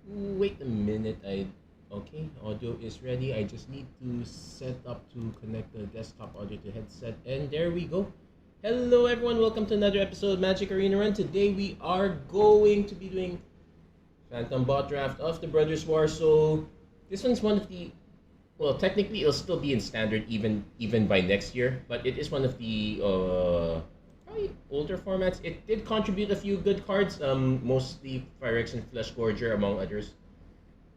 Wait a minute, okay, audio is ready. I just need to set up to connect the desktop audio to headset, and there we go. Hello everyone, welcome to another episode of Magic Arena Run. Today we are going to be doing Phantom Bot Draft of the Brothers War. So this one's one of the, well, technically it'll still be in standard even by next year, but it is one of the probably older formats. It did contribute a few good cards, mostly Pyrex and Flesh Gorger among others.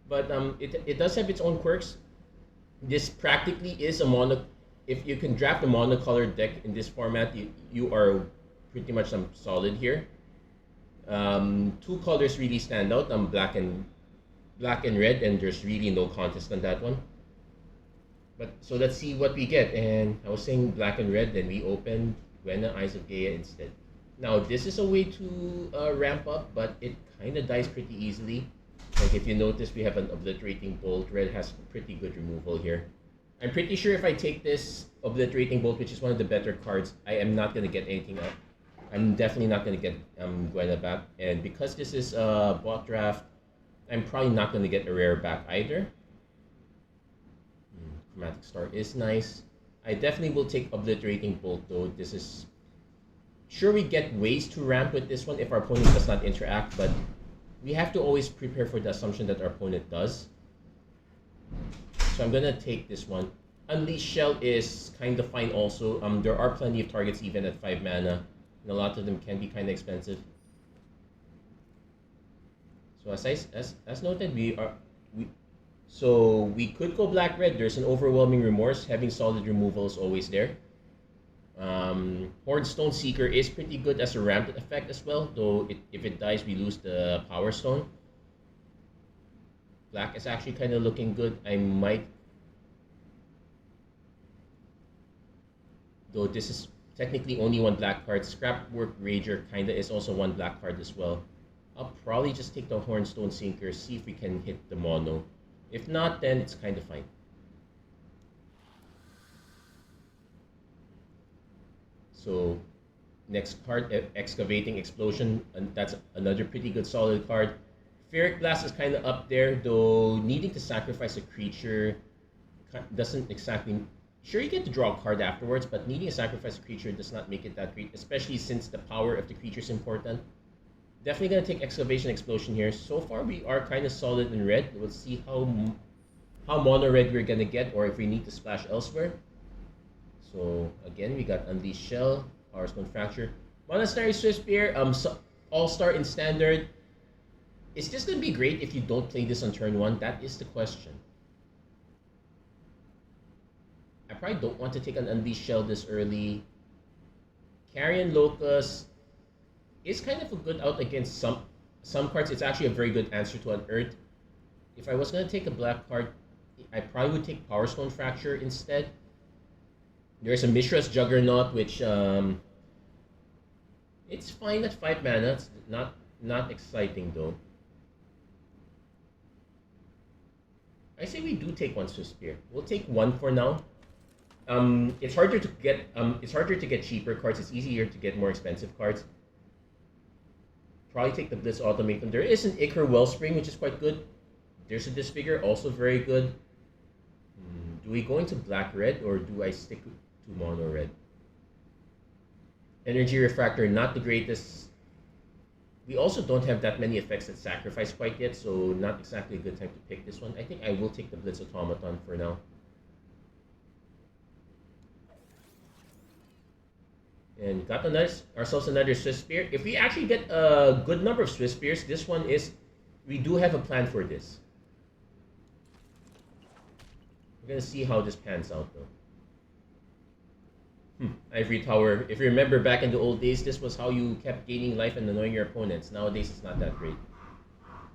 But it does have its own quirks. This practically is a mono. If you can draft a monocolored deck in this format, you are pretty much solid here. Two colors really stand out. Black and red, and there's really no contest on that one. But so let's see what we get. And I was saying black and red, then we opened Gwena Eyes of Gaia instead. Now this is a way to ramp up, but it kind of dies pretty easily. Like if you notice, we have an obliterating bolt. Red has pretty good removal here. I'm pretty sure if I take this obliterating bolt, which is one of the better cards, I am not gonna get anything up. I'm definitely not gonna get Gwena back, and because this is a bot draft, I'm probably not gonna get a rare back either. Chromatic Star is nice. I definitely will take obliterating bolt though. This is sure we get ways to ramp with this one if our opponent does not interact, but we have to always prepare for the assumption that our opponent does. So I'm gonna take this one. Unleash Shell is kind of fine also. There are plenty of targets even at 5 mana, and a lot of them can be kind of expensive. So as noted, so we could go black red. There's an overwhelming remorse. Having solid removal is always there. Horde Stone Seeker is pretty good as a ramped effect as well, though if it dies, we lose the Power Stone. Black is actually kind of looking good. I might, though this is technically only one black card. Scrapwork Rager kind of is also one black card as well. I'll probably just take the Hornstone Sinker, see if we can hit the mono. If not, then it's kind of fine. So next card, Excavating Explosion, and that's another pretty good solid card. Ferric Blast is kind of up there, though needing to sacrifice a creature doesn't exactly... Sure, you get to draw a card afterwards, but needing to sacrifice a creature does not make it that great, especially since the power of the creature is important. Definitely going to take Excavation Explosion here. So far, we are kind of solid in red. We'll see how mono red we're going to get, or if we need to splash elsewhere. So again, we got Unleash Shell, Power Stone Fracture, Monastery Swiftspear, All-Star in Standard. Is this going to be great if you don't play this on turn 1? That is the question. I probably don't want to take an Unleash Shell this early. Carrion Locust is kind of a good out against some cards. It's actually a very good answer to an Earth. If I was going to take a black card, I probably would take Power Stone Fracture instead. There's a Mishra's Juggernaut, which it's fine at 5 mana. It's not exciting though. I say we do take one Swiftspear. We'll take one for now. It's harder to get cheaper cards. It's easier to get more expensive cards. Probably take the Blitz Automaton. There is an Ichor Wellspring, which is quite good. There's a Disfigure, also very good. Do we go into black-red, or do I stick to mono-red? Energy Refractor, not the greatest. We also don't have that many effects that sacrifice quite yet, so not exactly a good time to pick this one. I think I will take the Blitz Automaton for now. And got ourselves another Swiftspear. If we actually get a good number of Swiftspears, this one is... We do have a plan for this. We're going to see how this pans out, though. Ivory Tower. If you remember back in the old days, this was how you kept gaining life and annoying your opponents. Nowadays, it's not that great.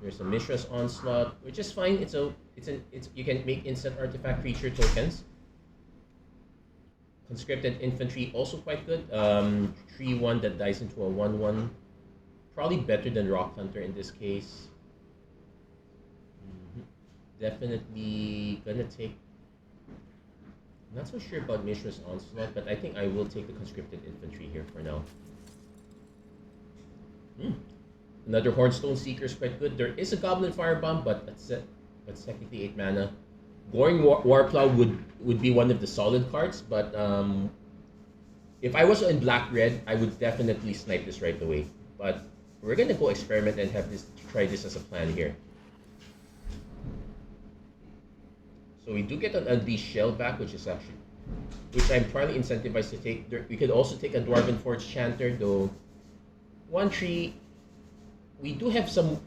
There's a Mishra's Onslaught, which is fine. You can make instant artifact creature tokens. Conscripted Infantry, also quite good. 3-1 that dies into a 1-1. Probably better than Rock Hunter in this case. Definitely gonna take... I'm not so sure about Mishra's Onslaught, but I think I will take the Conscripted Infantry here for now. Another Hornstone Seeker is quite good. There is a Goblin Firebomb, but that's technically 8 mana. Goring Warplow would be one of the solid cards, but if I was in black-red, I would definitely snipe this right away. But we're gonna go experiment and try this as a plan here. So we do get an Unleashed Shell back, which I'm probably incentivized to take. We could also take a Dwarven Forge Chanter, though. 1-3. We do have some.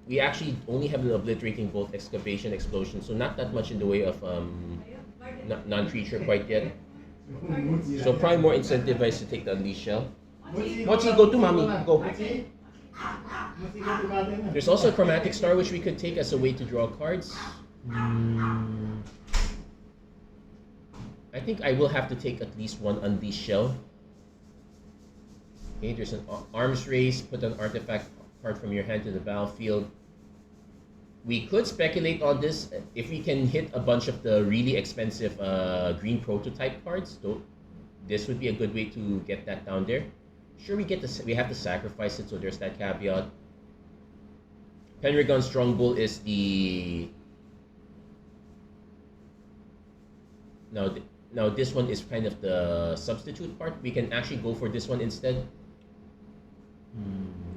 We actually only have an Obliterating Bolt, Excavation, Explosion, so not that much in the way of non-creature quite yet. So probably more incentivized to take the Unleashed Shell. Mochi, go to mommy. Go. There's also a Chromatic Star, which we could take as a way to draw cards. I think I will have to take at least one Unleashed Shell. Okay, there's an Arms Race. Put an artifact card from your hand to the battlefield. We could speculate on this if we can hit a bunch of the really expensive green prototype cards. Though this would be a good way to get that down there. Sure, we have to sacrifice it, so there's that caveat. Pendragon Strongbow is the now this one is kind of the substitute part. We can actually go for this one instead.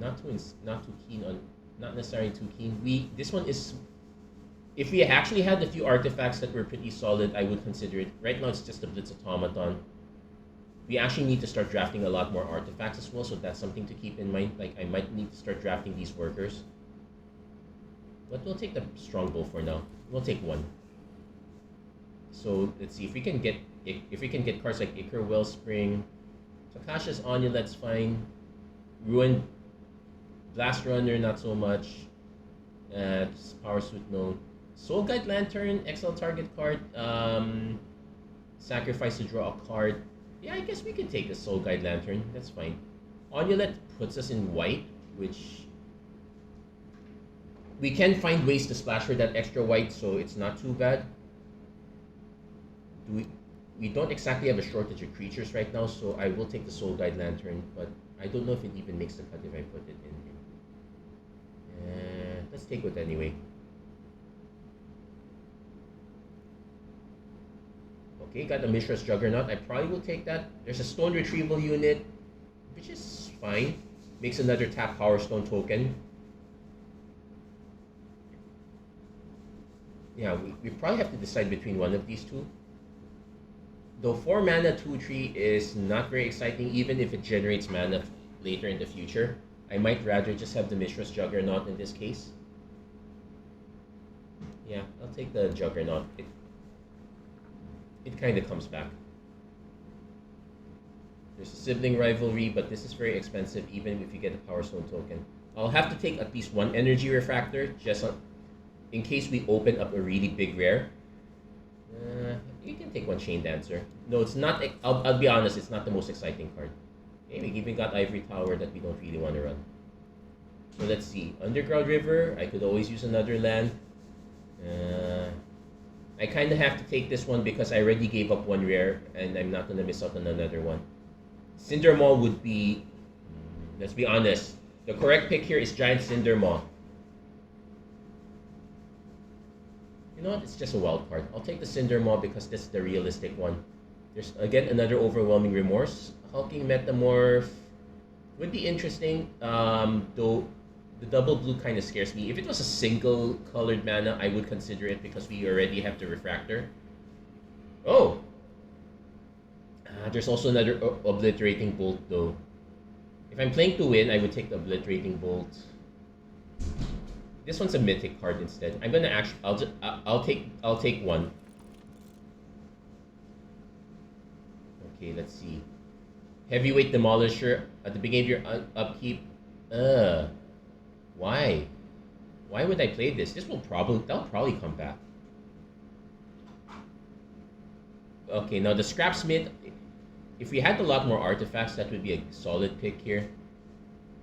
Not too keen on. Not necessarily too keen. This one is. If we actually had a few artifacts that were pretty solid, I would consider it. Right now, it's just a Blitz Automaton. We actually need to start drafting a lot more artifacts as well, so that's something to keep in mind. Like, I might need to start drafting these workers. But we'll take the Strongbow for now. We'll take one. So let's see if we can get cards like Ichor Wellspring, Takasha's Onulet's fine. Ruined Blast Runner, not so much. Power Suit, no. Soul Guide Lantern, exile target card. Sacrifice to draw a card. Yeah, I guess we can take the Soul Guide Lantern. That's fine. Onulet puts us in white, which we can find ways to splash for that extra white, so it's not too bad. We don't exactly have a shortage of creatures right now, so I will take the Soul Guide Lantern, but I don't know if it even makes the cut if I put it in here. Let's take it anyway. Okay, got the Mishra's Juggernaut. I probably will take that. There's a Stone Retrieval unit, which is fine. Makes another tap Power Stone token. Yeah, we probably have to decide between one of these two. Though 4 mana 2/3 is not very exciting, even if it generates mana later in the future. I might rather just have the Mishra's Juggernaut in this case. Yeah, I'll take the Juggernaut. It kind of comes back. There's a Sibling Rivalry, but this is very expensive even if you get a Power Stone token. I'll have to take at least one Energy Refractor just in case we open up a really big rare. You can take one Chain Dancer. No, it's not. I'll be honest, it's not the most exciting card. Okay, we even got Ivory Tower that we don't really want to run. So let's see. Underground River, I could always use another land. I kind of have to take this one because I already gave up one rare and I'm not going to miss out on another one. Cinder Maw would be, let's be honest, the correct pick here is Giant Cinder Maw. You know what? It's just a wild card. I'll take the Cinder Maw because this is the realistic one. There's, again, another Overwhelming Remorse. Hulking Metamorph would be interesting, though the double blue kind of scares me. If it was a single colored mana, I would consider it because we already have the Refractor. Oh! There's also another Obliterating Bolt, though. If I'm playing to win, I would take the Obliterating Bolt. This one's a mythic card instead. I'm gonna actually, I'll take one. Okay, let's see. Heavyweight Demolisher at the beginning of your upkeep. Why? Why would I play this? That'll probably come back. Okay, now the Scrapsmith. If we had a lot more artifacts, that would be a solid pick here.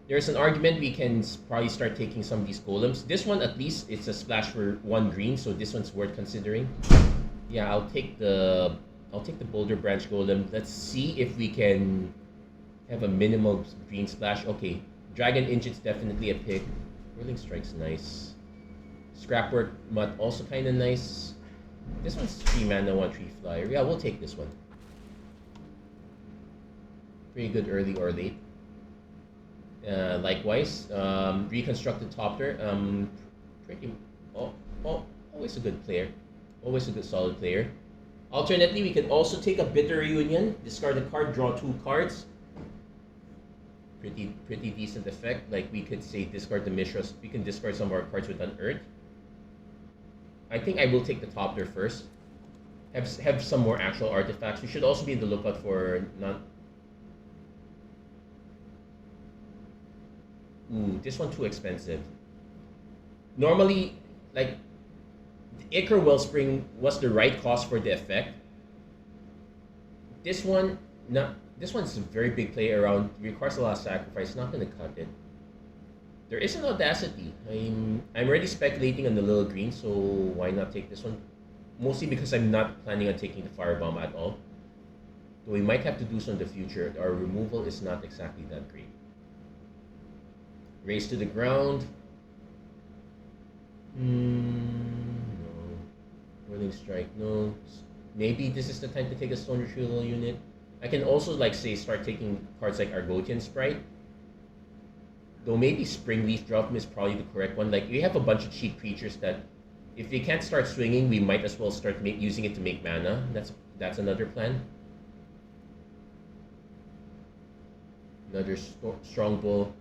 There's an argument we can probably start taking some of these golems. This one, at least, it's a splash for 1 green, so this one's worth considering. Yeah, I'll take the Boulder Branch Golem. Let's see if we can have a minimal green splash. Okay, Dragon Engine's definitely a pick. Whirling Strike's nice. Scrapwork Mutt also kind of nice. This one's 3 mana, 1/3 flyer. Yeah, we'll take this one. Pretty good early or late. Likewise, Reconstructed Topter. Pretty. Always a good player. Always a good solid player. Alternately, we could also take a Bitter Reunion, discard a card, draw 2 cards. Pretty decent effect. Like we could say discard the Mishras. We can discard some of our cards with Unearth. I think I will take the Topter first. Have some more actual artifacts. We should also be in the lookout for not. Ooh, this one too expensive. Normally, like, the Ichor Wellspring was the right cost for the effect. This one, this one's a very big play around, requires a lot of sacrifice, not gonna cut it. There is an Audacity. I'm already speculating on the little green, so why not take this one? Mostly because I'm not planning on taking the Firebomb at all. Though we might have to do so in the future. Our removal is not exactly that great. Raise to the ground. No. Whirling Strike, no. Maybe this is the time to take a Stone Retrieval unit. I can also, like, say, start taking cards like Argotian Sprite. Though maybe Springleaf Drum is probably the correct one. Like, we have a bunch of cheap creatures that, if we can't start swinging, we might as well start using it to make mana. That's another plan. Another Strong Bull.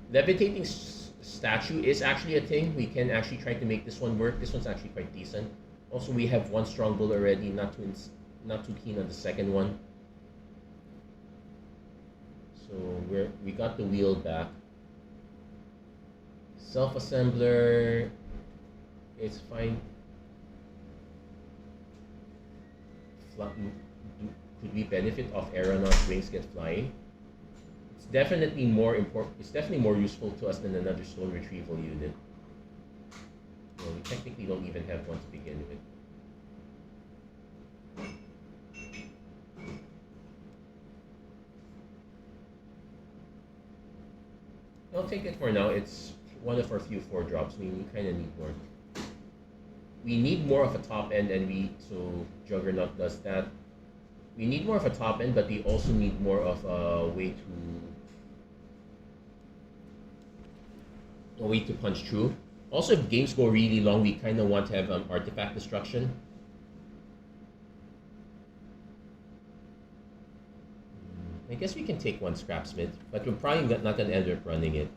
Levitating Statue is actually a thing. We can actually try to make this one work. This one's actually quite decent. Also, we have 1 Strong Bull already. Not too keen on the second one. So we got the wheel back. Self-assembler. It's fine. Could we benefit off Aeronaut's Wings Get Flying? It's definitely more important. It's definitely more useful to us than another Stone Retrieval unit. Well, we technically don't even have one to begin with. I'll take it for now. It's one of our few 4-drops. We kind of need more. We need more of a top end, and so Juggernaut does that. We need more of a top end, but we also need more of a way to punch through. Also, if games go really long, we kind of want to have artifact destruction. I guess we can take 1 Scrapsmith, but we're probably not going to end up running it.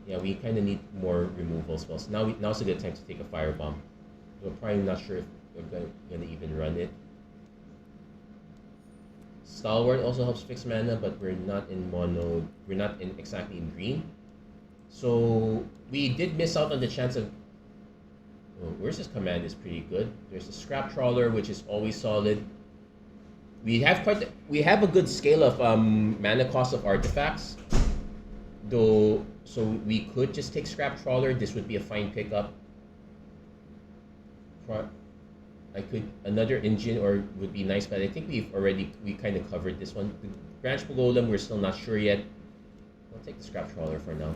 Yeah, we kind of need more removal spells. Now's a good time to take a Firebomb. We're probably not sure if we're going to even run it. Stalwart also helps fix mana, but we're not in mono. We're not exactly in green. So we did miss out on the chance of. Oh, Urza's Command is pretty good. There's a Scrap Trawler, which is always solid. We have a good scale of mana cost of artifacts, though. So we could just take Scrap Trawler. This would be a fine pickup. Another engine or would be nice, but I think we kind of covered this one. The Branch Golem, we're still not sure yet. I'll take the Scrap Trawler for now.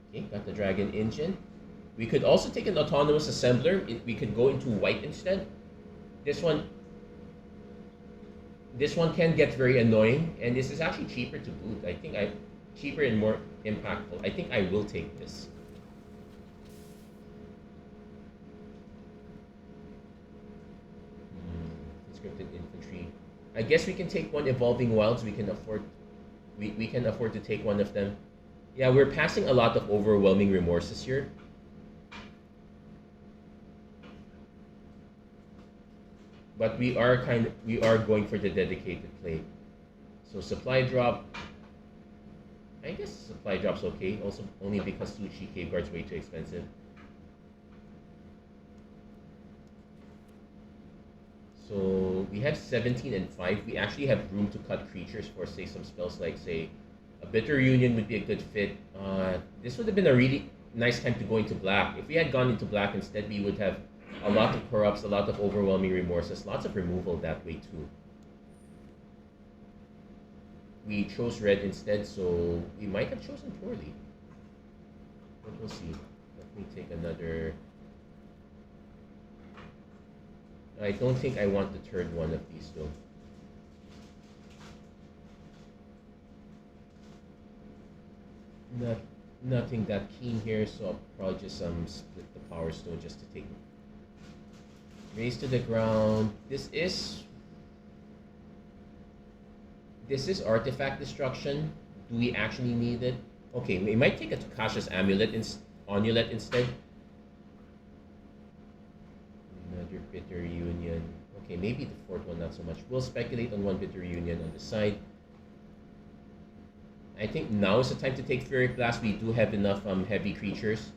Okay, got the Dragon Engine. We could also take an Autonomous Assembler. We could go into white instead. This one can get very annoying, and this is actually cheaper to boot. I think cheaper and more impactful. I think I will take this. Conscripted Infantry. I guess we can take 1 Evolving Wilds. We can afford to take 1 of them. Yeah, we're passing a lot of Overwhelming Remorses here. But we are going for the dedicated play. So Supply Drop. I guess Supply Drop's okay. Also, only because Sushi Cave Guard's way too expensive. So we have 17 and 5. We actually have room to cut creatures for, say, some spells like, say, a Bitter Union would be a good fit. This would have been a really nice time to go into black. If we had gone into black instead, we would have a lot of Corrupts, a lot of Overwhelming Remorses, lots of removal that way too. we chose red instead, so we might have chosen poorly. But we'll see. Let me take another. I don't think I want the third one of these though. Nothing that keen here, so I'll probably just split the Power Stone just to take raise to the ground. This is artifact destruction. Do we actually need it? Okay, we might take a Takasha's Amulet instead. Another Bitter Union. Okay, maybe the fourth one not so much. We'll speculate on one Bitter Union on the side. I think now is the time to take Furic Blast. We do have enough heavy creatures.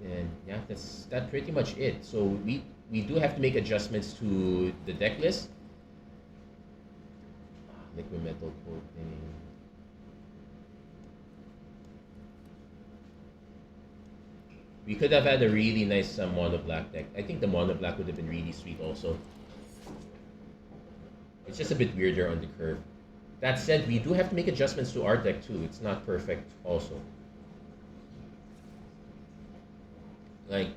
And yeah, that's pretty much it. So we do have to make adjustments to the deck list. Liquid Metal Coating. We could have had a really nice Mono Black deck. I think the Mono Black would have been really sweet also. It's just a bit weirder on the curve. That said, we do have to make adjustments to our deck too. It's not perfect also. Like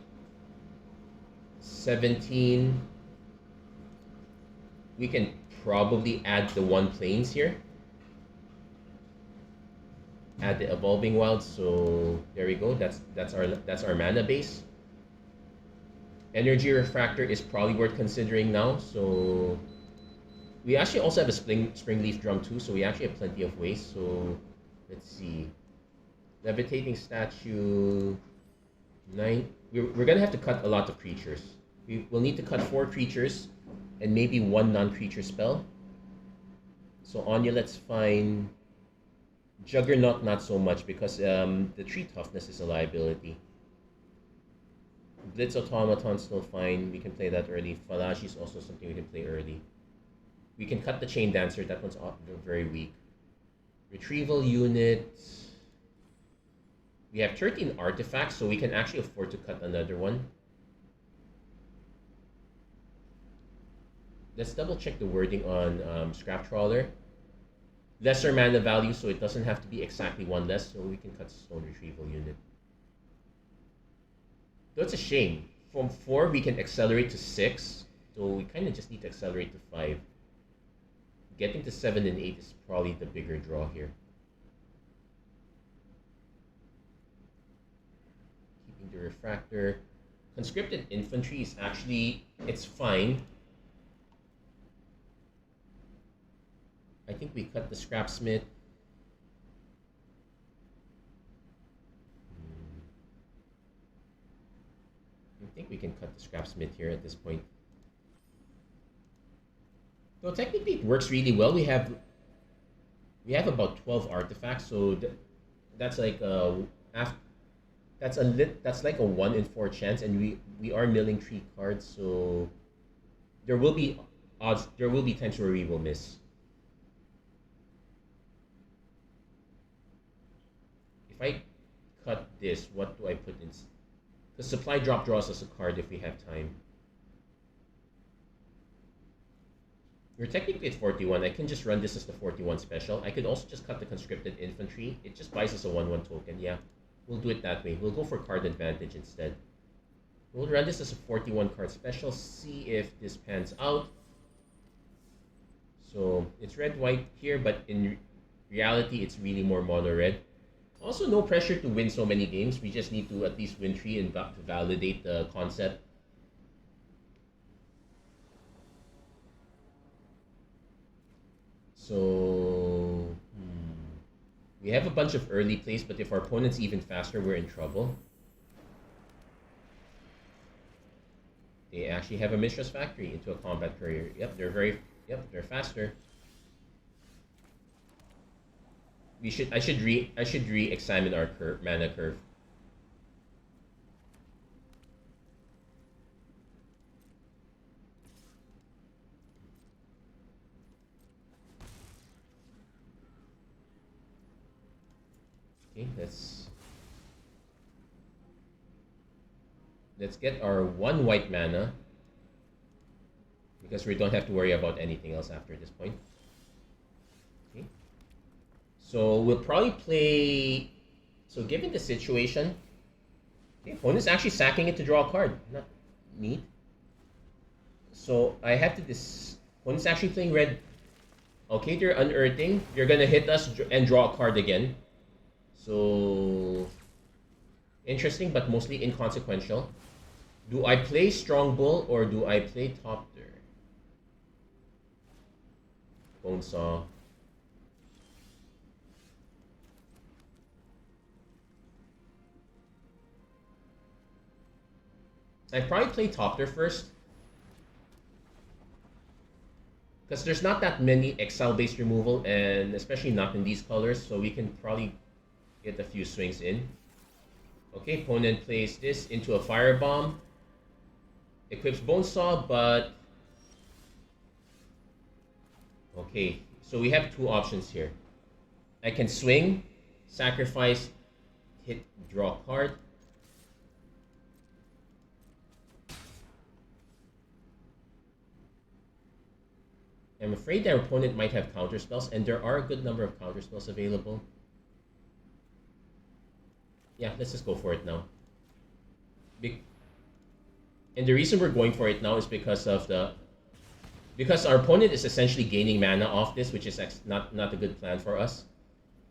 17. We can probably add the 1 planes here. Add the Evolving Wilds, so there we go. That's our mana base. Energy Refractor is probably worth considering now, so we actually also have a Springleaf Drum too, so we actually have plenty of ways. So let's see. Levitating Statue. 9. We're gonna have to cut a lot of creatures. We will need to cut 4 creatures and maybe 1 non-creature spell. So Amulet's fine. Juggernaut not so much because the tree toughness is a liability. Blitz Automaton still fine. We can play that early. Falashi is also something we can play early. We can cut the Chain Dancer. That one's very weak. Retrieval Unit. We have 13 artifacts, so we can actually afford to cut another one. Let's double check the wording on Scrap Trawler. Lesser mana value, so it doesn't have to be exactly 1 less, so we can cut Stone Retrieval Unit. Though it's a shame. From 4, we can accelerate to 6, so we kind of just need to accelerate to 5. Getting to 7 and 8 is probably the bigger draw here. Keeping the Refractor. Conscripted Infantry is actually, it's fine. I think we cut the Scrapsmith. I think we can cut the Scrapsmith here at this point. So technically it works really well. We have about 12 artifacts, so that's like that's like a 1 in 4 chance, and we are milling 3 cards, so there will be odds. There will be times where we will miss. If I cut this, what do I put in? The Supply Drop draws us a card if we have time. We're technically at 41. I can just run this as the 41 special. I could also just cut the Conscripted Infantry. It just buys us a 1/1 token. Yeah, we'll do it that way. We'll go for card advantage instead. We'll run this as a 41 card special. See if this pans out. So it's red-white here, but in reality, it's really more mono-red. Also, no pressure to win so many games. We just need to at least win 3 and to validate the concept. So, we have a bunch of early plays, but if our opponent's even faster, we're in trouble. They actually have a Mistress Factory into a Combat Courier. Yep, they're faster. I should re-examine our mana curve. Okay, let's get our 1 white mana because we don't have to worry about anything else after this point. So we'll probably play. So given the situation, the opponent's actually sacking it to draw a card. Not neat. So I have to this. Opponent's actually playing red. Okay, they're unearthing. You're gonna hit us and draw a card again. So interesting, but mostly inconsequential. Do I play Strong Bull or do I play Topter? Bonesaw. I'd probably play Topter first. Because there's not that many exile-based removal, and especially not in these colors, so we can probably get a few swings in. Okay, opponent plays this into a Firebomb. Equips Bonesaw, but... Okay, so we have two options here. I can swing, sacrifice, hit, draw card. I'm afraid their opponent might have counterspells, and there are a good number of counterspells available. Yeah, let's just go for it now. And the reason we're going for it now is because of because our opponent is essentially gaining mana off this, which is not a good plan for us.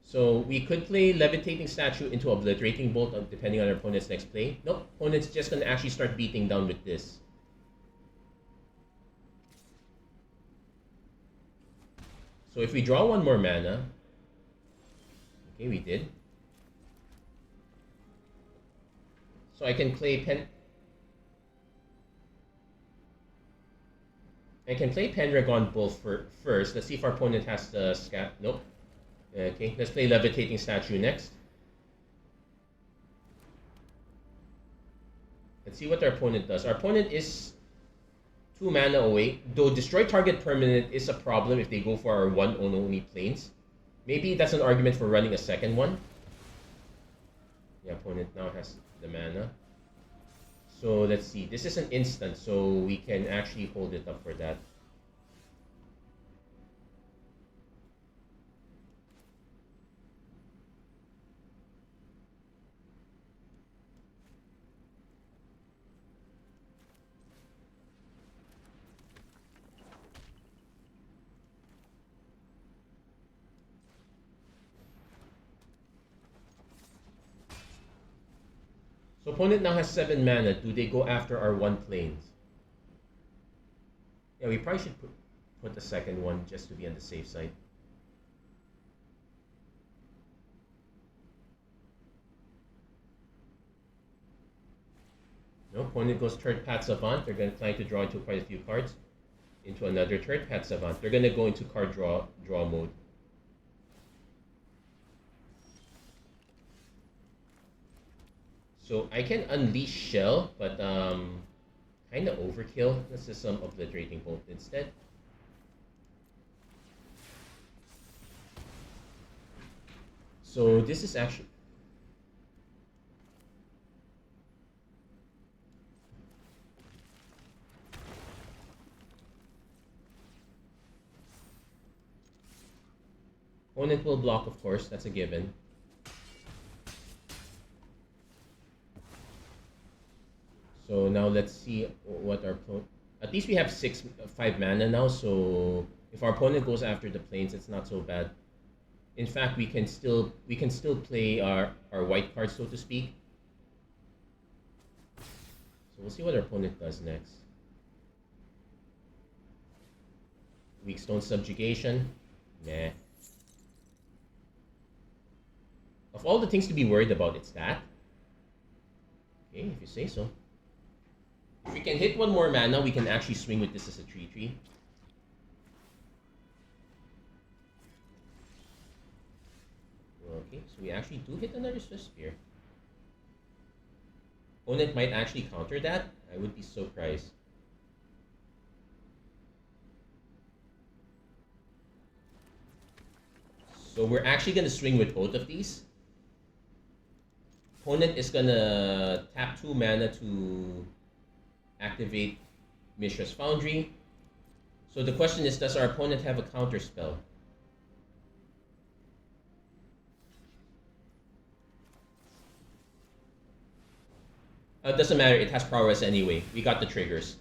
So we could play Levitating Statue into Obliterating Bolt, depending on our opponent's next play. Nope, opponent's just going to actually start beating down with this. So if we draw one more mana, okay, we did. So I can play Pendragon Bull first. Let's see if our opponent has the scat. Nope. Okay, let's play Levitating Statue next. Let's see what our opponent does. Our opponent is 2 mana away, though destroy target permanent is a problem if they go for our 1 only planes. Maybe that's an argument for running a second one. The opponent now has the mana. So let's see, this is an instant, so we can actually hold it up for that. So opponent now has 7 mana. Do they go after our 1 planes? Yeah, we probably should put the second one just to be on the safe side. No, opponent goes third Path Savant. They're going to try to draw into quite a few cards. Into another third Path Savant. They're going to go into card draw mode. So I can unleash Shell, but kind of overkill. Let's just some Obliterating Bolt instead. So this is actually... Opponent will block, of course. That's a given. So now let's see what our opponent... At least we have 5 mana now, so if our opponent goes after the planes, it's not so bad. In fact, we can still play our white cards, so to speak. So we'll see what our opponent does next. Weak Stone Subjugation. Nah. Of all the things to be worried about, it's that. Okay, if you say so. If we can hit 1 more mana, we can actually swing with this as a 3/3. Okay, so we actually do hit another Swift Spear. Opponent might actually counter that. I would be surprised. So we're actually going to swing with both of these. Opponent is going to tap 2 mana to activate Mishra's Foundry. So the question is, does our opponent have a counter spell? Doesn't matter, it has prowess anyway. We got the triggers.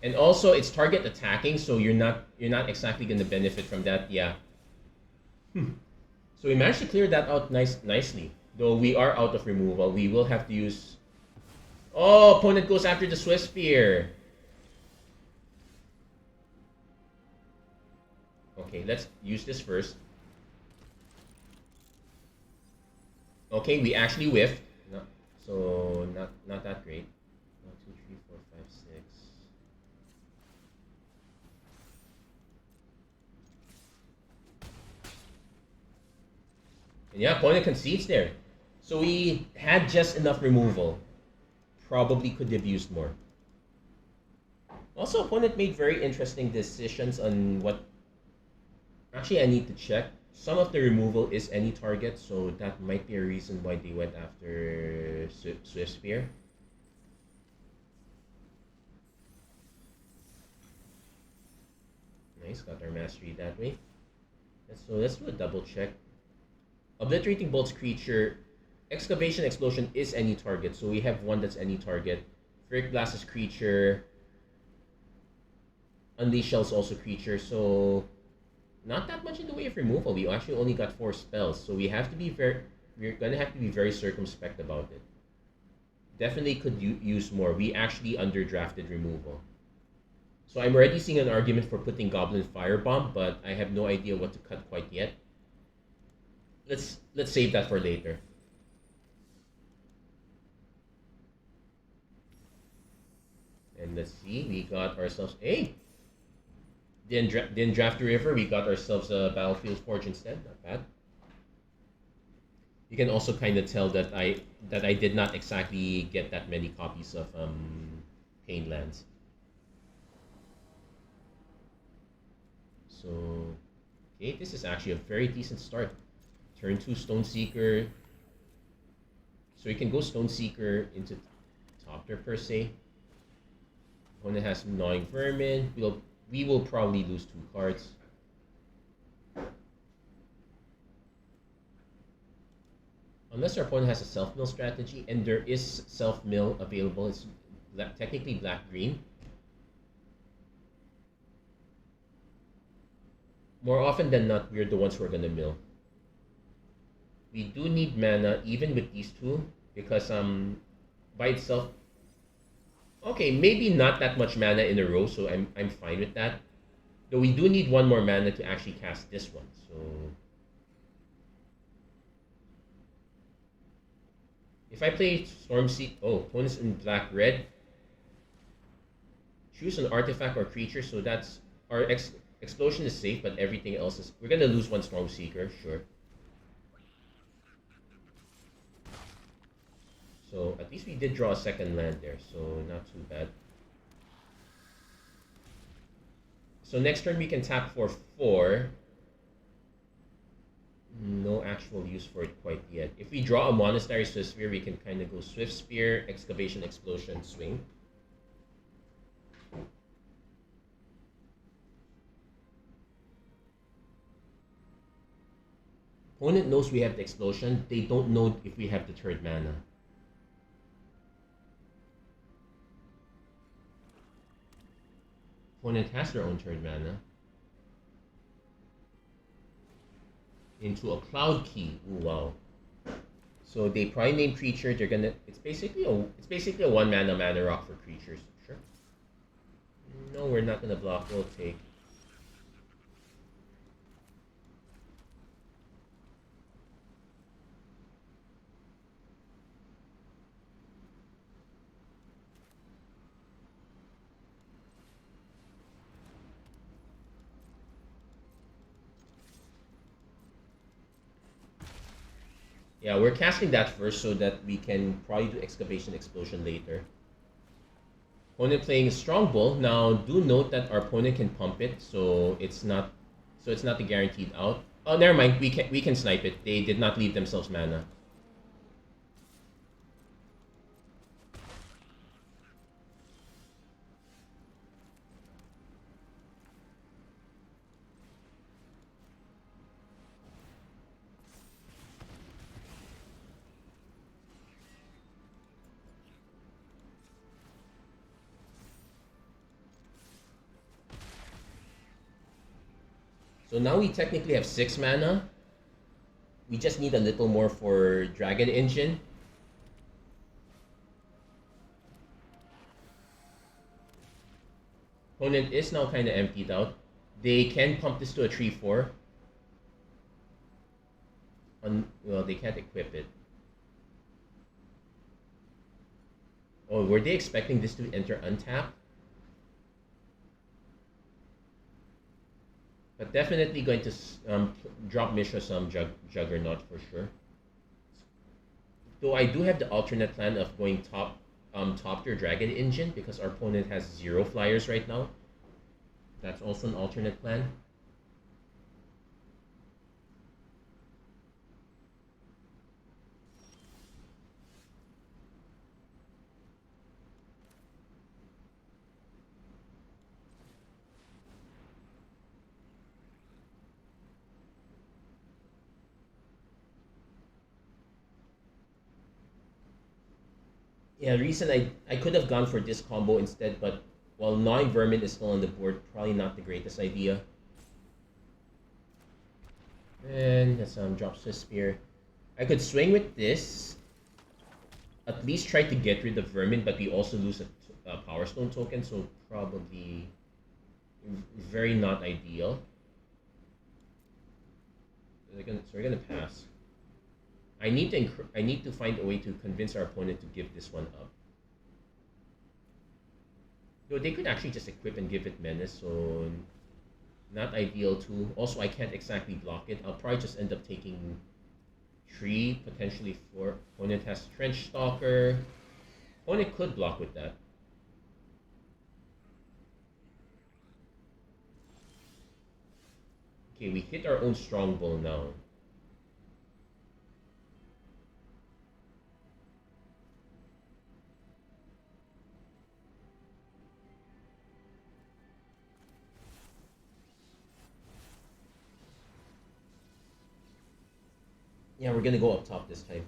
And also, it's target attacking, so you're not exactly going to benefit from that. Yeah. So we managed to clear that out nicely. Though we are out of removal, we will have to use. Oh, opponent goes after the Swift Spear. Okay, let's use this first. Okay, we actually whiffed. No, so not that great. 1, 2, 3, 4, 5, 6. And yeah, opponent concedes there. So we had just enough removal. Probably could have used more. Also, opponent made very interesting decisions on what. Actually, I need to check. Some of the removal is any target, so that might be a reason why they went after Swift Spear. Nice, got our mastery that way. So let's do a double check. Obliterating Bolt's creature, Excavation Explosion is any target, so we have one that's any target. Ferric Blast's creature, Unleash Shell's also creature, so not that much in the way of removal. We actually only got 4 spells, so we're gonna have to be very circumspect about it. Definitely could use more. We actually underdrafted removal. So I'm already seeing an argument for putting Goblin Firebomb, but I have no idea what to cut quite yet. Let's save that for later. And let's see, we got ourselves didn't draft the river. We got ourselves a Battlefield Forge instead. Not bad. You can also kind of tell that I did not exactly get that many copies of Painlands. So, okay, this is actually a very decent start. Turn 2 Stoneseeker. So you can go Stoneseeker into Topter per se. Opponent has Gnawing Vermin. We will probably lose 2 cards. Unless our opponent has a self-mill strategy, and there is self-mill available. It's technically black-green. More often than not, we're the ones who are going to mill. We do need mana, even with these 2, because by itself... Okay, maybe not that much mana in a row, so I'm fine with that. Though we do need 1 more mana to actually cast this one, so... If I play Stormseek... Oh, opponent's in black-red. Choose an artifact or creature, so that's... Our explosion is safe, but everything else is... We're gonna lose 1 Stormseeker, sure. So at least we did draw a second land there, so not too bad. So next turn we can tap for 4. No actual use for it quite yet. If we draw a Monastery Swift Spear, we can kind of go Swift Spear, Excavation Explosion, swing. Opponent knows we have the Explosion. They don't know if we have the 3rd mana. Opponent has their own 3rd mana. Into a Cloud Key. Ooh, wow. So they probably name creature. They're gonna. It's basically a 1 mana rock for creatures. Sure. No, we're not gonna block. We'll take. Yeah, we're casting that first so that we can probably do Excavation Explosion later. Opponent playing Strongbow. Now, do note that our opponent can pump it, so it's not a guaranteed out. Oh, never mind. We can snipe it. They did not leave themselves mana. So now we technically have 6 mana. We just need a little more for Dragon Engine. Opponent is now kind of emptied out. They can pump this to a 3-4. Well, they can't equip it. Oh, were they expecting this to enter untap? But definitely going to drop Mishra some Juggernaut for sure. Though I do have the alternate plan of going top tier Dragon Engine because our opponent has 0 flyers right now. That's also an alternate plan. Yeah, reason I could have gone for this combo instead, but while gnawing vermin is still on the board, probably not the greatest idea. And that's drops the spear. I could swing with this, at least try to get rid of vermin, but we also lose a Power Stone token, so probably very not ideal. So we're gonna pass. I need to find a way to convince our opponent to give this one up. Though they could actually just equip and give it menace, so not ideal too. Also, I can't exactly block it. I'll probably just end up taking 3, potentially 4. Opponent has Trench Stalker. Opponent could block with that. Okay, we hit our own Strongbow now. Yeah, we're gonna go up top this time.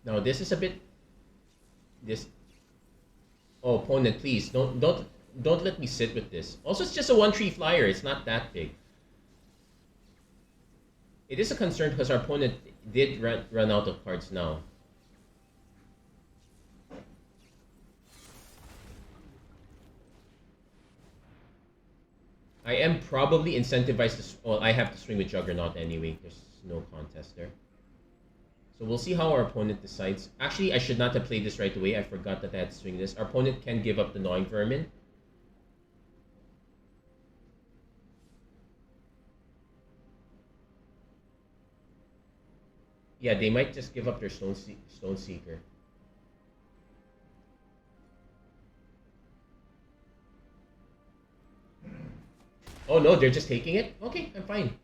Now this is a bit. This. Oh, opponent, please don't let me sit with this. Also, it's just a 1/3 flyer. It's not that big. It is a concern because our opponent did run out of cards now. I am probably incentivized to. Well, I have to swing with Juggernaut anyway. There's no contest there. So we'll see how our opponent decides. Actually, I should not have played this right away. I forgot that I had to swing this. Our opponent can give up the Gnawing Vermin. Yeah, they might just give up their Stone Seeker. Oh no, they're just taking it? Okay, I'm fine.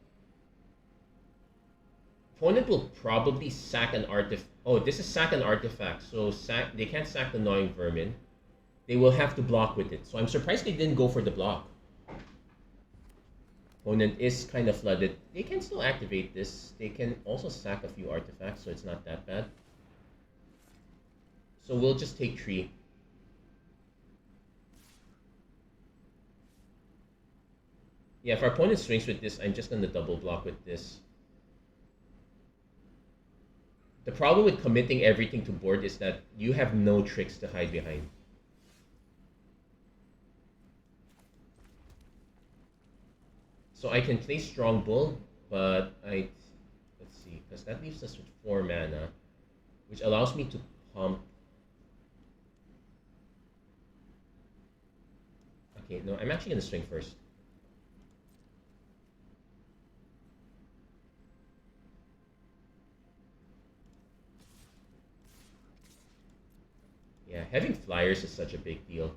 Opponent will probably sack an artifact. Oh, this is sack an artifact. So they can't sack the Gnawing Vermin. They will have to block with it. So I'm surprised they didn't go for the block. Opponent is kind of flooded. They can still activate this. They can also sack a few artifacts, so it's not that bad. So we'll just take 3. Yeah, if our opponent swings with this, I'm just going to double block with this. The problem with committing everything to board is that you have no tricks to hide behind. So I can play Strong Bull, but let's see, because that leaves us with 4 mana, which allows me to pump. Okay, no, I'm actually going to swing first. Yeah, having flyers is such a big deal.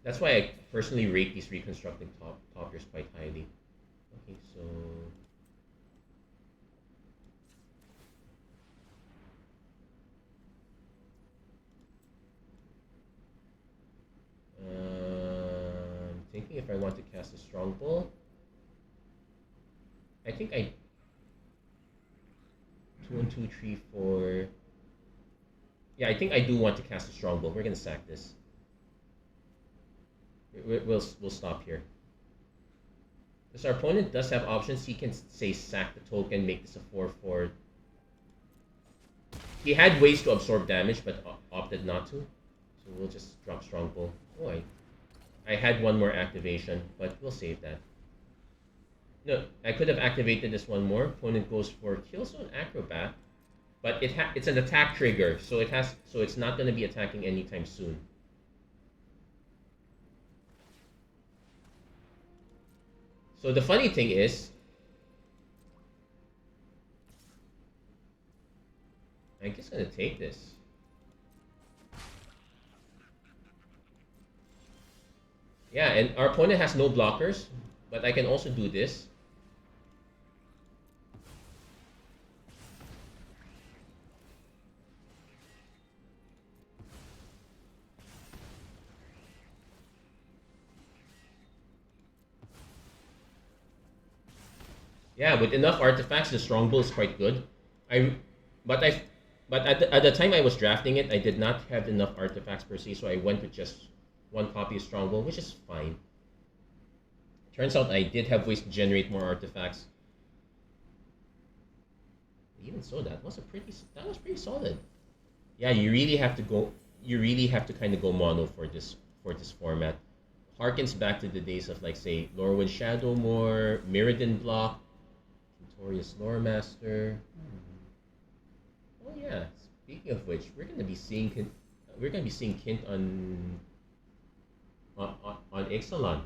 That's why I personally rate these reconstructing toppers quite highly. Okay, so thinking if I want to cast a Strong Bull. I think I 2 and 2, 3, 4. Yeah, I think I do want to cast a Strongbow. We're gonna sack this. We'll stop here. Because our opponent does have options. He can say sack the token, make this a 4/4. He had ways to absorb damage, but opted not to. So we'll just drop Strongbow. Oh, I had one more activation, but we'll save that. No, I could have activated this one more. Opponent goes for Killzone Acrobat, but it's an attack trigger, so it's not going to be attacking anytime soon. So the funny thing is, I'm just going to take this. Yeah, and our opponent has no blockers, but I can also do this. Yeah, with enough artifacts, the Strongbow is quite good. I, but I, but at the time I was drafting it, I did not have enough artifacts per se, so I went with just one copy of Strongbow, which is fine. Turns out I did have ways to generate more artifacts. Even so, that was pretty solid. Yeah, you really have to go. You really have to kind of go mono for this format. Harkens back to the days of like say Lorwyn Shadowmoor, Mirrodin Block, Notorious Loremaster. Oh yeah. Speaking of which, we're gonna be seeing Kint on Ixalan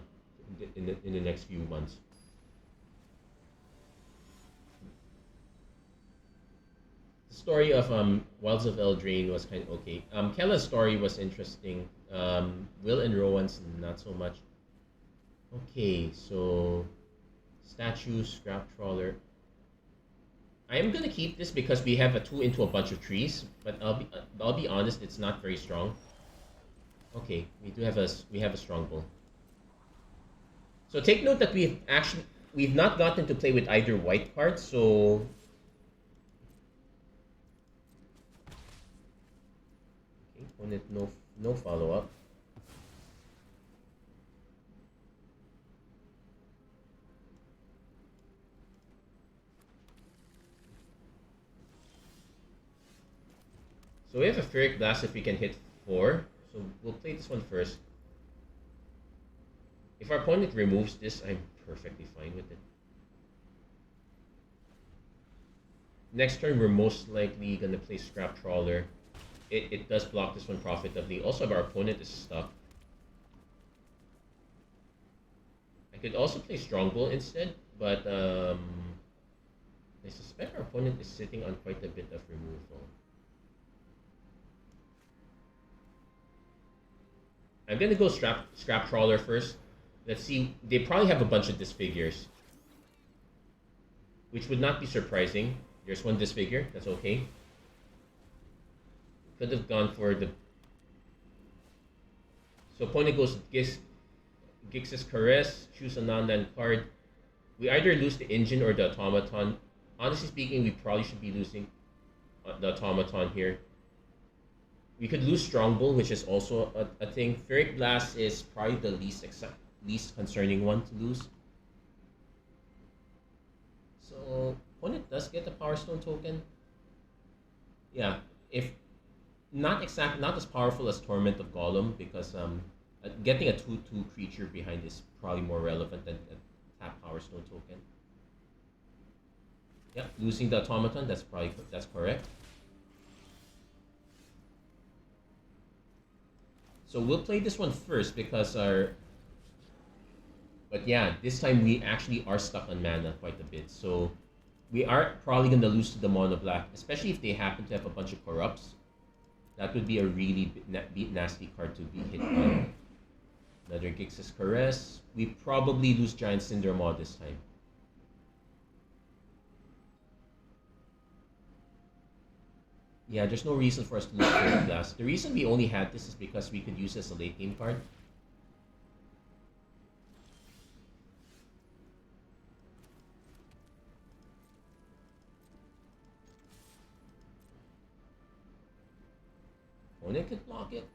in the next few months. The story of Wilds of Eldraine was kind of okay. Kella's story was interesting. Will and Rowan's not so much. Okay, so statue, scrap trawler. I am gonna keep this because we have a 2 into a bunch of trees, but I'll be honest, it's not very strong. Okay, we have a Strongbow. So take note that we've not gotten to play with either white cards, so okay, opponent no follow up. So we have a Ferric Blast if we can hit 4. So we'll play this one first. If our opponent removes this, I'm perfectly fine with it. Next turn, we're most likely going to play Scrap Trawler. It does block this one profitably. Also, if our opponent is stuck, I could also play Strongbow instead, but I suspect our opponent is sitting on quite a bit of removal. I'm gonna go Scrap Trawler first. Let's see. They probably have a bunch of disfigures, which would not be surprising. There's one disfigure. That's okay. Could have gone for the. So opponent goes Gix's Caress. Choose a non-land card. We either lose the engine or the automaton. Honestly speaking, we probably should be losing the automaton here. We could lose Strongbow, which is also a thing. Ferric Blast is probably the least concerning one to lose. So opponent does get the Power Stone token. Yeah, if not as powerful as Torment of Golem, because getting a 2/2 creature behind is probably more relevant than a tap Power Stone token. Yeah, losing the automaton, that's correct. So we'll play this one first because but yeah, this time we actually are stuck on mana quite a bit. So we are probably gonna lose to the mono black, especially if they happen to have a bunch of corrupts. That would be a really nasty card to be hit by. Another Gix's Caress. We probably lose Giant Cinder Maw this time. Yeah, there's no reason for us to lose Ferric Blast. The reason we only had this is because we could use it as a late game card. Opponent could block it,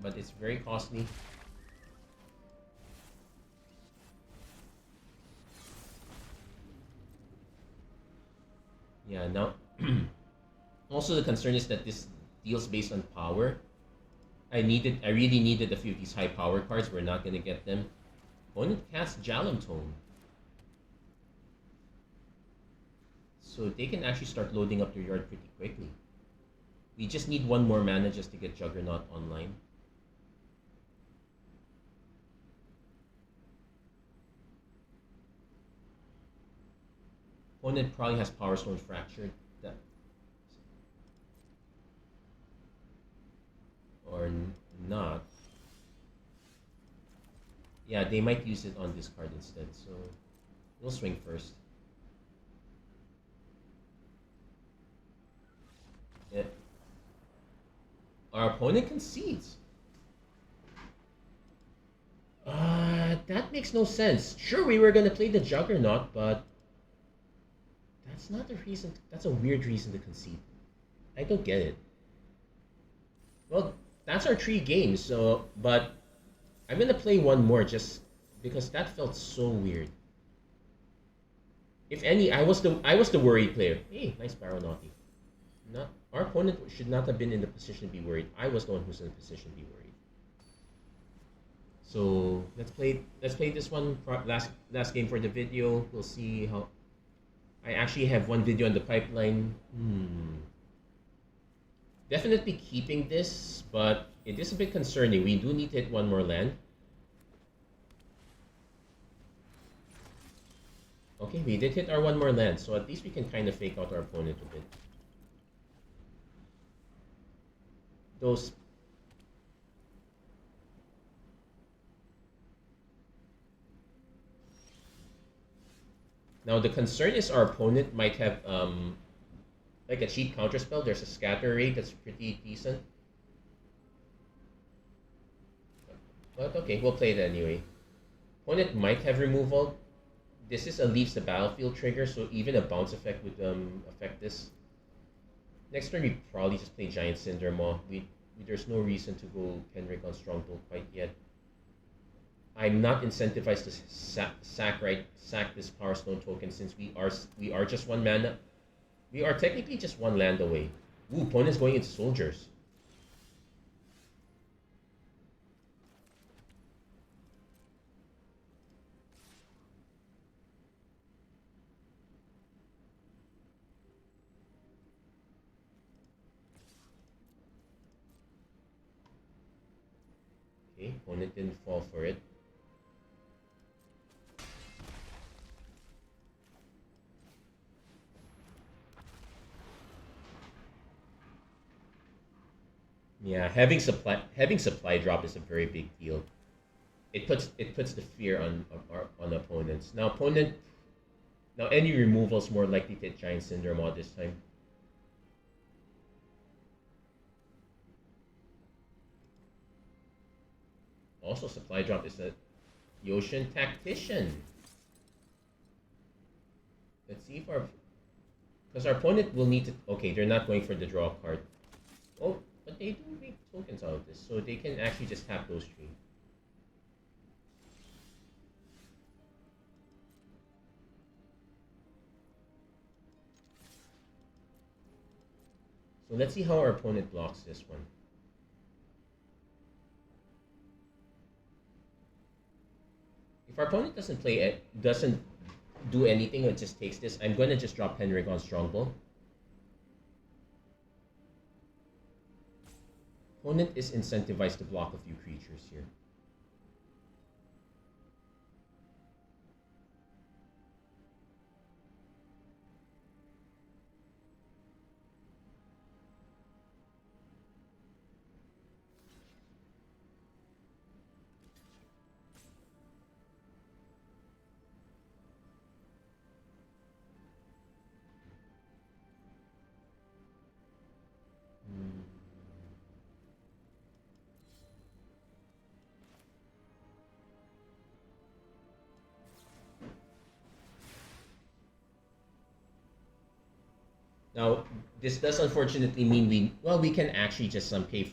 but it's very costly. Yeah, now also the concern is that this deals based on power. I really needed a few of these high power cards. We're not gonna get them. Opponent casts Jalum Tome. So they can actually start loading up their yard pretty quickly. We just need one more mana just to get Juggernaut online. Opponent probably has Power Stone Fractured. Or not. Yeah, they might use it on this card instead, so we'll swing first. Yeah. Our opponent concedes. That makes no sense. Sure, we were gonna play the Juggernaut, but that's not a reason. That's a weird reason to concede. I don't get it. Well, that's our 3 games. So, but I'm gonna play one more just because that felt so weird. If any, I was the worried player. Hey, nice Baronauti. Not our opponent should not have been in the position to be worried. I was the one who's in the position to be worried. So let's play this one last game for the video. We'll see how. I actually have one video in the pipeline. Definitely keeping this, but it is a bit concerning. We do need to hit one more land. Okay, we did hit our one more land, so at least we can kind of fake out our opponent a bit. Those. Now the concern is our opponent might have like a cheap counter spell. There's a scatter rate that's pretty decent. But okay, we'll play it anyway. Opponent might have removal. This is a leaves the battlefield trigger, so even a bounce effect would affect this. Next turn we probably just play Giant Cinder Maw. There's no reason to go Pendragon Stronghold quite yet. I'm not incentivized to sack this Power Stone token since we are just one mana. We are technically just one land away. Ooh, opponent's going into soldiers. Okay, opponent didn't fall for it. Yeah, having supply drop is a very big deal. It puts the fear on opponents. Now any removal is more likely to hit Giant Cinder Maw this time. Also, supply drop is a Yoshin Tactician. Let's see if because our opponent will need to. Okay, they're not going for the draw card. Oh, but they do make tokens out of this, so they can actually just tap those 3. So let's see how our opponent blocks this one. If our opponent doesn't do anything, it just takes this, I'm gonna just drop Pendragon Strongbow. Opponent is incentivized to block a few creatures here. Now, this does unfortunately mean we can actually just pay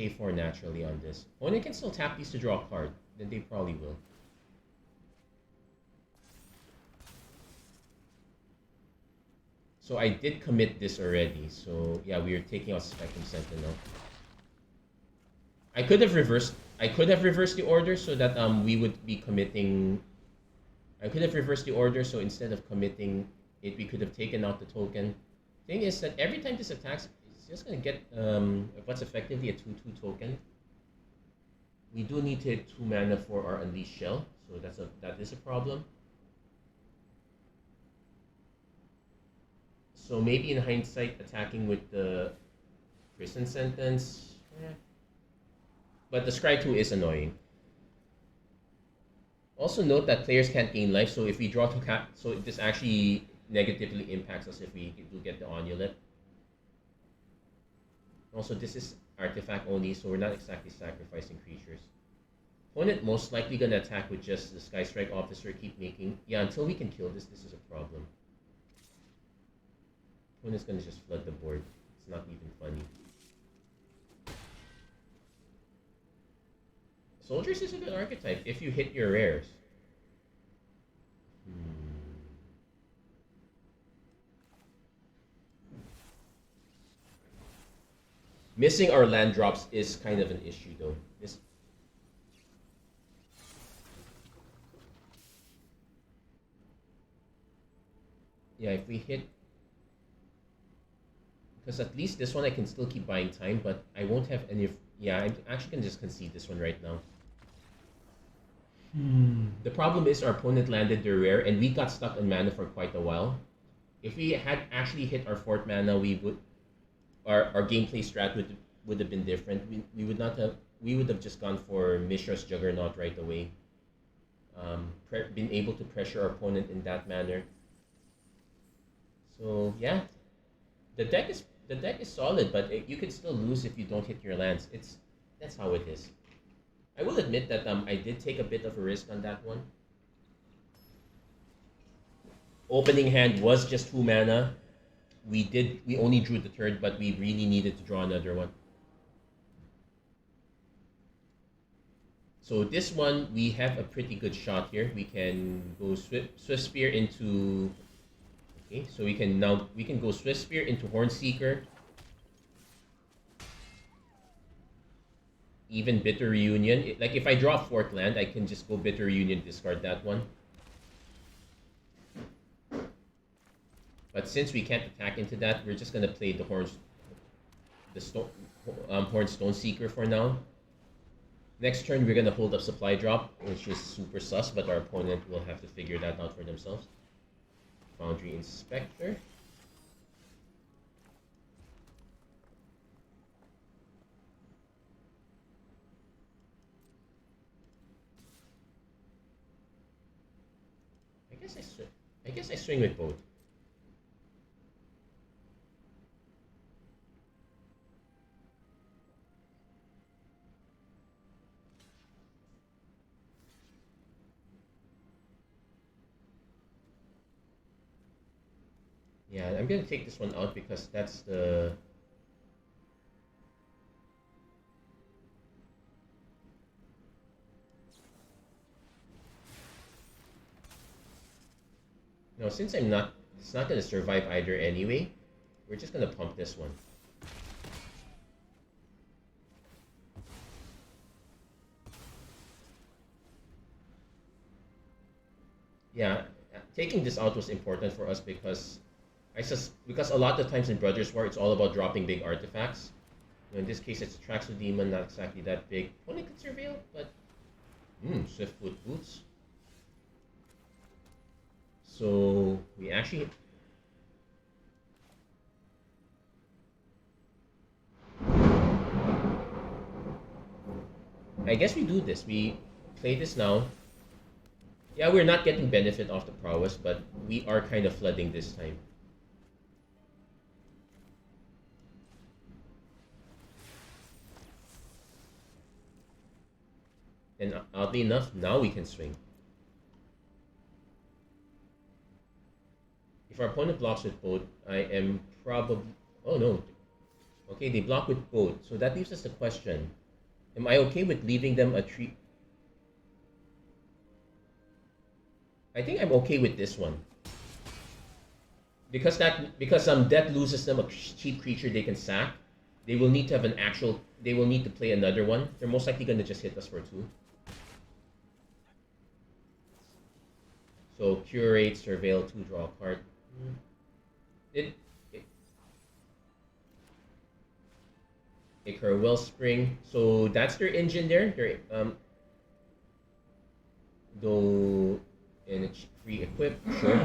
for naturally on this. Opponent can still tap these to draw a card. Then they probably will. So I did commit this already. So yeah, we are taking out Spectrum Sentinel. I could have reversed the order so that we would be committing. I could have reversed the order, so instead of committing it, we could have taken out the token. Thing is that every time this attacks, it's just gonna get what's effectively a 2/2 token. We do need to hit 2 mana for our Unleashed Shell, so that is a problem. So maybe in hindsight, attacking with the Prison Sentence, but the Scry 2 is annoying. Also note that players can't gain life, so if we draw to cap, so this actually negatively impacts us if we do get the Onulet. Also, this is artifact only, so we're not exactly sacrificing creatures. Opponent most likely gonna attack with just the Sky Strike Officer, keep making... Yeah, until we can kill this is a problem. Opponent's gonna just flood the board. It's not even funny. Soldiers is a good archetype if you hit your rares. Missing our land drops is kind of an issue though. Yeah, if we hit... Because at least this one I can still keep buying time, but I won't have any... Yeah, I'm actually going to just concede this one right now. The problem is our opponent landed their rare, and we got stuck on mana for quite a while. If we had actually hit our 4th mana, we would... Our gameplay strat would have been different. We would not have... We would have just gone for Mishra's Juggernaut right away. Been able to pressure our opponent in that manner. So yeah, the deck is solid, but you can still lose if you don't hit your lands. That's how it is. I will admit that I did take a bit of a risk on that one. Opening hand was just 2 mana. We only drew the 3rd, but we really needed to draw another one. So this one we have a pretty good shot here. We can go Swift Spear into... Okay, so we can go Swift Spear into Hornseeker. Even Bitter Reunion. Like if I draw 4th land, I can just go Bitter Reunion, discard that one. But since we can't attack into that, we're just gonna play the Horn Stoneseeker for now. Next turn, we're gonna hold up Supply Drop, which is super sus, but our opponent will have to figure that out for themselves. Foundry Inspector. I guess I swing with both. Yeah, I'm gonna take this one out because that's the... No, since it's not gonna survive either anyway, we're just gonna pump this one. Yeah, taking this out was important for us because because a lot of times in Brothers War, it's all about dropping big artifacts. In this case, it's a Traxxas Demon, not exactly that big. Only could Surveil, but... Swiftfoot Boots. So, we actually... I guess we do this. We play this now. Yeah, we're not getting benefit off the prowess, but we are kind of flooding this time. And oddly enough, now we can swing. If our opponent blocks with both, I am probably... Oh no. Okay, they block with both. So that leaves us the question. Am I okay with leaving them a tree? I think I'm okay with this one. Because death loses them a cheap creature they can sack. They will need to have an actual... They will need to play another one. They're most likely going to just hit us for 2. So curate, surveil, 2, draw a card. Icar Wellspring. So that's their engine there. Their though and it's free equip, sure.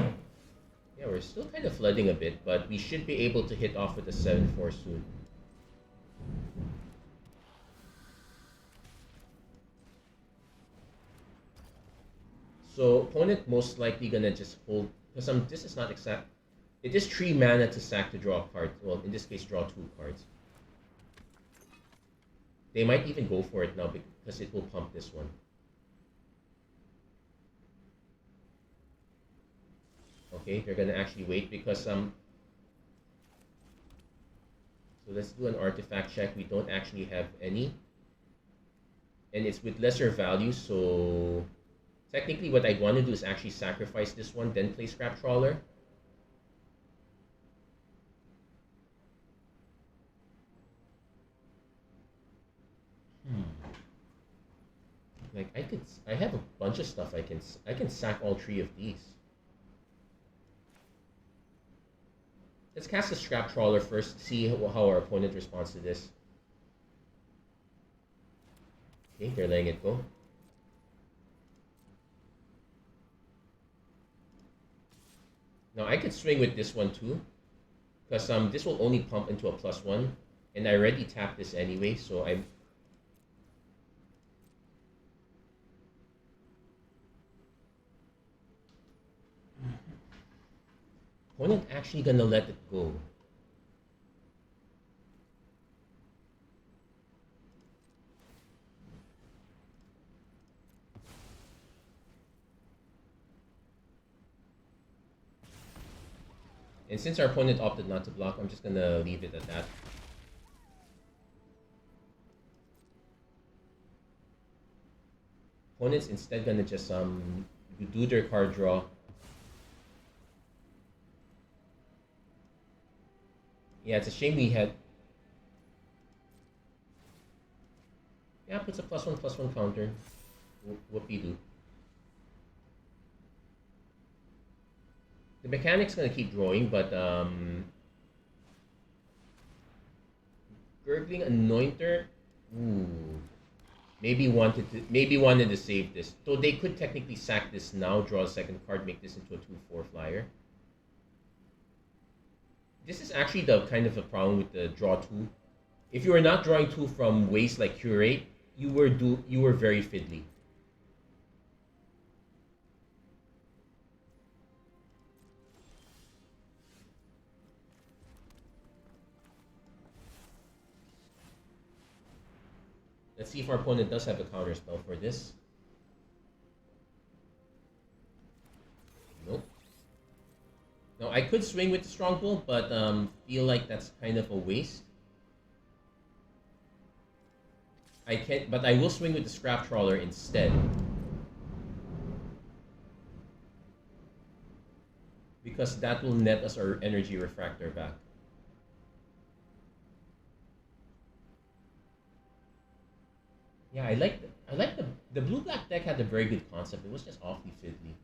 Yeah, we're still kind of flooding a bit, but we should be able to hit off with a 7/4 soon. So opponent most likely gonna just hold, because this is not exact. It is 3 mana to sack to draw a card. Well, in this case, draw 2 cards. They might even go for it now because it will pump this one. Okay, they're gonna actually wait because So let's do an artifact check. We don't actually have any, and it's with lesser value. So technically, what I'd want to do is actually sacrifice this one, then play Scrap Trawler. Like I have a bunch of stuff I can sack all 3 of these. Let's cast a Scrap Trawler first, see how our opponent responds to this. Okay, they're letting it go. Now I could swing with this one too, because this will only pump into a +1, and I already tapped this anyway, so I'm... Opponent actually gonna let it go. And since our opponent opted not to block, I'm just gonna leave it at that. Opponent's instead gonna just do their card draw. Yeah, it's a shame we had... Yeah, puts a +1/+1 counter. Whoopie-doo. The mechanic's gonna keep drawing, but Gurgling Anointer, ooh, maybe wanted to save this. So they could technically sack this now, draw a second card, make this into a 2/4 flyer. This is actually the kind of a problem with the draw 2. If you were not drawing 2 from ways like Curate, you were very fiddly. Let's see if our opponent does have a counter spell for this. Nope. Now I could swing with the Strongbow, but feel like that's kind of a waste. I can't, but I will swing with the Scrap Trawler instead. Because that will net us our Energy Refractor back. Yeah, I like the blue-black deck had a very good concept. It was just awfully fiddly.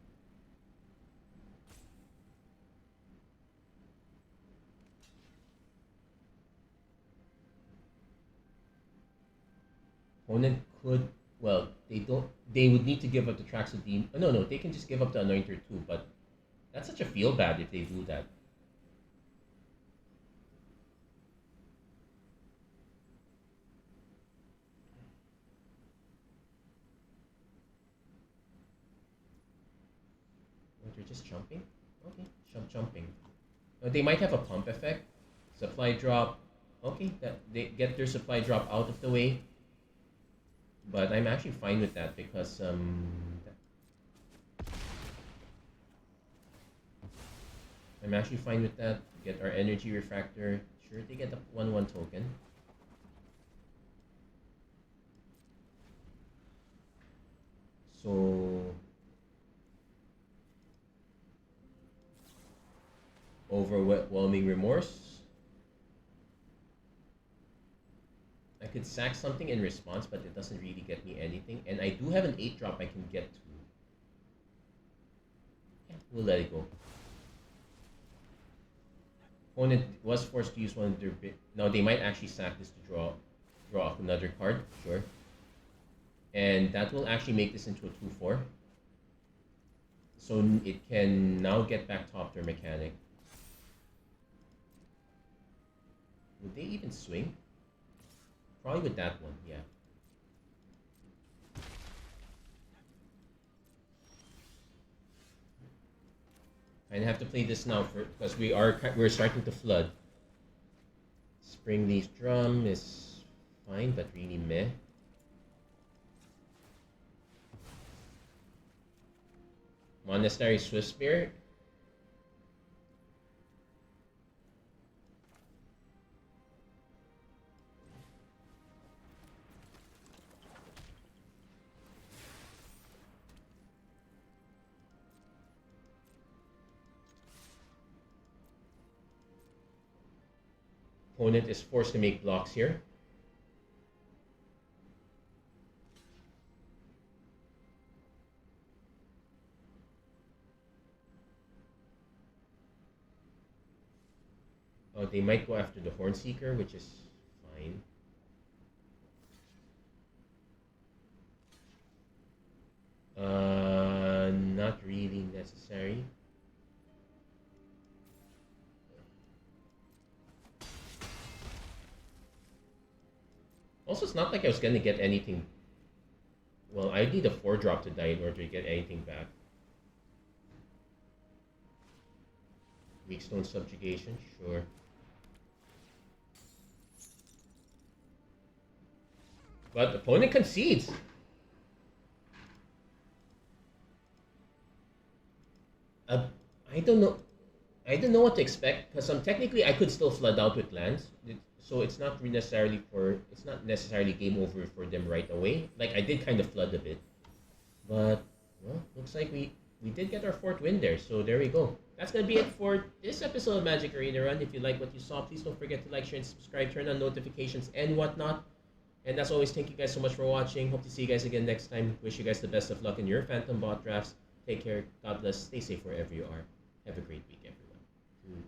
Opponent could, well, they would need to give up the Tracks of Demon. No, they can just give up the Anointer too, but that's such a feel bad if they do that. They're just jumping? Okay, jumping. They might have a pump effect. Supply drop. Okay, that they get their supply drop out of the way. But I'm actually fine with that because I'm I'm actually fine with that. Get our energy refractor. Sure, they get the 1/1 token. So overwhelming remorse. I could sack something in response, but it doesn't really get me anything. And I do have an 8-drop I can get to. Yeah, we'll let it go. Opponent was forced to use one of their now they might actually sack this to draw another card, sure. And that will actually make this into a 2/4. So it can now get back top their mechanic. Would they even swing? Probably with that one, yeah. I have to play this now because we're starting to flood. Springleaf Drum is fine, but really meh. Monastery Swift Spirit. Opponent is forced to make blocks here. Oh, they might go after the Hornseeker, which is fine. Not really necessary. Also, it's not like I was gonna get anything. Well, I need a 4-drop to die in order to get anything back. Weakstone Subjugation, sure. But the opponent concedes. I don't know. I don't know what to expect because technically I could still flood out with lands, so it's not necessarily game over for them right away. Like I did kind of flood a bit, but well, looks like we did get our 4th win there. So there we go. That's gonna be it for this episode of Magic Arena Run. If you like what you saw, please don't forget to like, share, and subscribe. Turn on notifications and whatnot. And as always, thank you guys so much for watching. Hope to see you guys again next time. Wish you guys the best of luck in your Phantom bot drafts. Take care. God bless. Stay safe wherever you are. Have a great week, everyone.